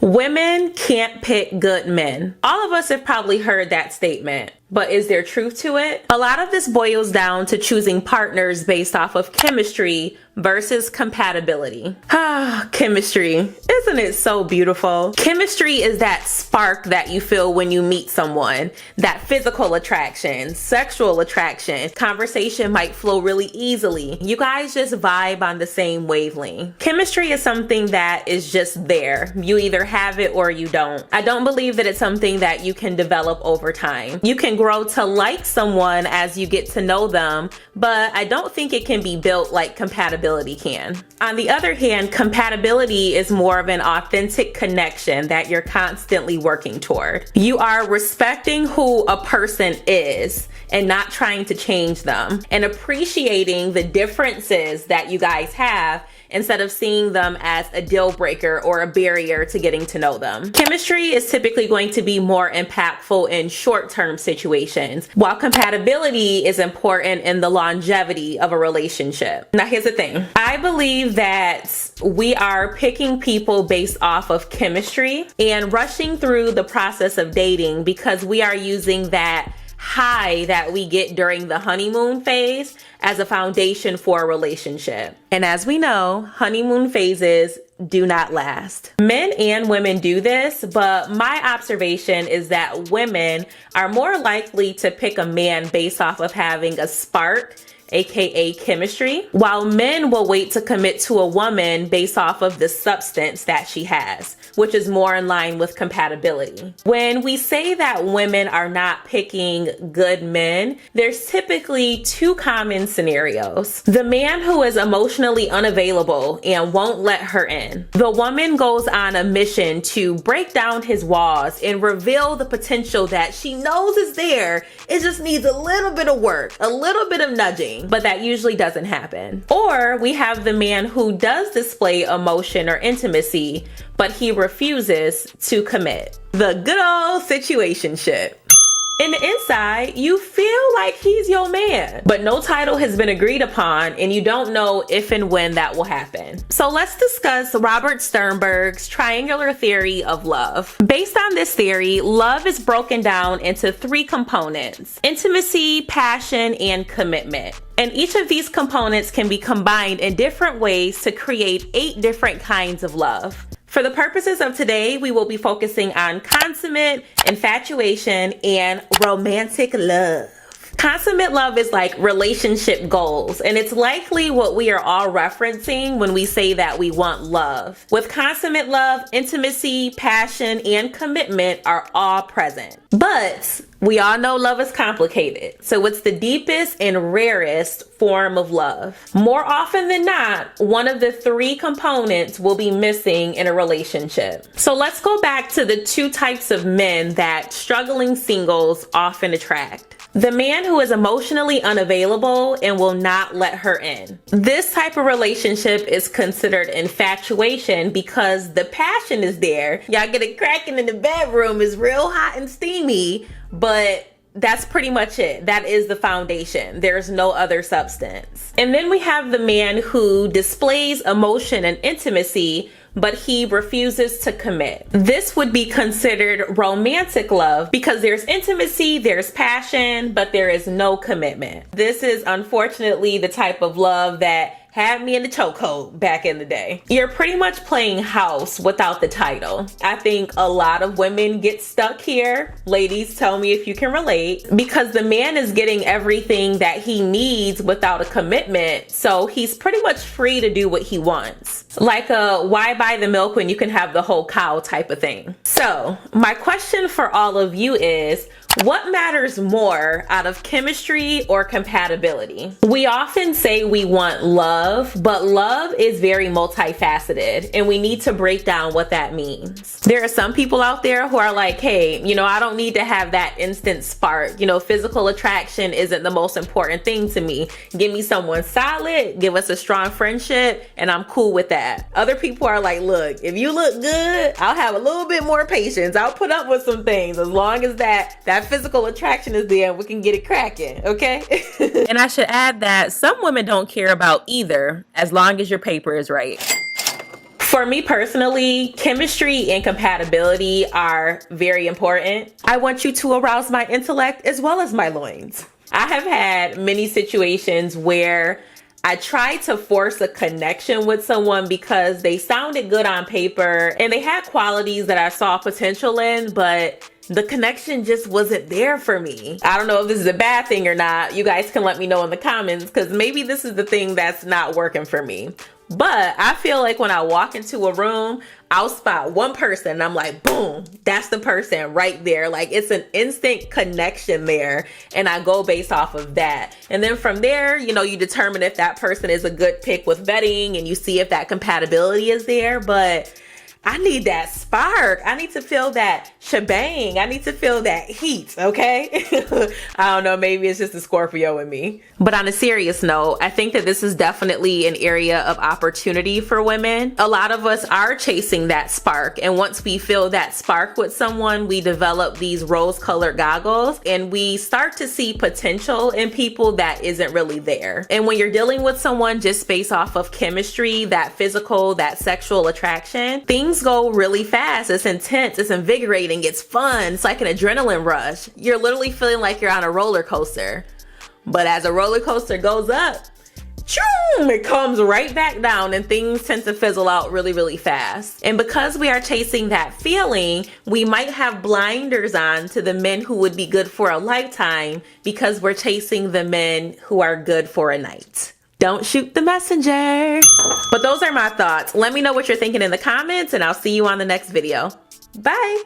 Women can't pick good men. All of us have probably heard that statement. But is there truth to it? A lot of this boils down to choosing partners based off of chemistry versus compatibility. Chemistry. Isn't it so beautiful? Chemistry is that spark that you feel when you meet someone. That physical attraction, sexual attraction. Conversation might flow really easily. You guys just vibe on the same wavelength. Chemistry is something that is just there. You either have it or you don't. I don't believe that it's something that you can develop over time. You can grow to like someone as you get to know them, but I don't think it can be built like compatibility can. On the other hand, compatibility is more of an authentic connection that you're constantly working toward. You are respecting who a person is and not trying to change them, and appreciating the differences that you guys have instead of seeing them as a deal breaker or a barrier to getting to know them. Chemistry is typically going to be more impactful in short-term situations, while compatibility is important in the longevity of a relationship. Now, here's the thing. I believe that we are picking people based off of chemistry and rushing through the process of dating because we are using that high that we get during the honeymoon phase as a foundation for a relationship. And as we know, honeymoon phases do not last. Men and women do this, but my observation is that women are more likely to pick a man based off of having a spark, aka chemistry, while men will wait to commit to a woman based off of the substance that she has, which is more in line with compatibility. When we say that women are not picking good men, there's typically two common scenarios. The man who is emotionally unavailable and won't let her in. The woman goes on a mission to break down his walls and reveal the potential that she knows is there. It just needs a little bit of work, a little bit of nudging, but that usually doesn't happen. Or we have the man who does display emotion or intimacy, but he refuses to commit. The good old situationship. In the inside, you feel like he's your man, but no title has been agreed upon and you don't know if and when that will happen. So let's discuss Robert Sternberg's triangular theory of love. Based on this theory, love is broken down into three components: intimacy, passion, and commitment. And each of these components can be combined in different ways to create 8 different kinds of love. For the purposes of today, we will be focusing on consummate, infatuation, and romantic love. Consummate love is like relationship goals, and it's likely what we are all referencing when we say that we want love. With consummate love, intimacy, passion, and commitment are all present. But we all know love is complicated, so it's the deepest and rarest form of love. More often than not, one of the 3 components will be missing in a relationship. So let's go back to the 2 types of men that struggling singles often attract. The man who is emotionally unavailable and will not let her in. This type of relationship is considered infatuation because the passion is there. Y'all get it cracking in the bedroom, is real hot and steamy, but that's pretty much it. That is the foundation. There's no other substance. And then we have the man who displays emotion and intimacy, but he refuses to commit. This would be considered romantic love because there's intimacy, there's passion, but there is no commitment. This is unfortunately the type of love that had me in the chokehold back in the day. You're pretty much playing house without the title. I think a lot of women get stuck here. Ladies, tell me if you can relate, because the man is getting everything that he needs without a commitment. So he's pretty much free to do what he wants. Like a why buy the milk when you can have the whole cow type of thing. So my question for all of you is, what matters more out of chemistry or compatibility? We often say we want love, but love is very multifaceted and we need to break down what that means. There are some people out there who are like, hey, I don't need to have that instant spark. Physical attraction isn't the most important thing to me. Give me someone solid, give us a strong friendship, and I'm cool with that. Other people are like, look, if you look good, I'll have a little bit more patience. I'll put up with some things as long as that physical attraction is there and we can get it cracking, okay? And I should add that some women don't care about either as long as your paper is right. For me personally, chemistry and compatibility are very important. I want you to arouse my intellect as well as my loins. I have had many situations where I tried to force a connection with someone because they sounded good on paper and they had qualities that I saw potential in, but the connection just wasn't there for me. I don't know if this is a bad thing or not. You guys can let me know in the comments, because maybe this is the thing that's not working for me. But I feel like when I walk into a room, I'll spot one person and I'm like, boom, that's the person right there. Like, it's an instant connection there, and I go based off of that. And then from there, you know, you determine if that person is a good pick with vetting, and you see if that compatibility is there. But I need that spark. I need to feel that shebang. I need to feel that heat, okay? I don't know, maybe it's just a Scorpio in me. But on a serious note, I think that this is definitely an area of opportunity for women. A lot of us are chasing that spark, and once we feel that spark with someone, we develop these rose-colored goggles and we start to see potential in people that isn't really there. And when you're dealing with someone just based off of chemistry, that physical, that sexual attraction, things go really fast. It's intense, it's invigorating, it's fun, it's like an adrenaline rush. You're literally feeling like you're on a roller coaster. But as a roller coaster goes up, choom, it comes right back down, and things tend to fizzle out really, really fast. And because we are chasing that feeling, we might have blinders on to the men who would be good for a lifetime, because we're chasing the men who are good for a night. Don't shoot the messenger. But those are my thoughts. Let me know what you're thinking in the comments, and I'll see you on the next video. Bye.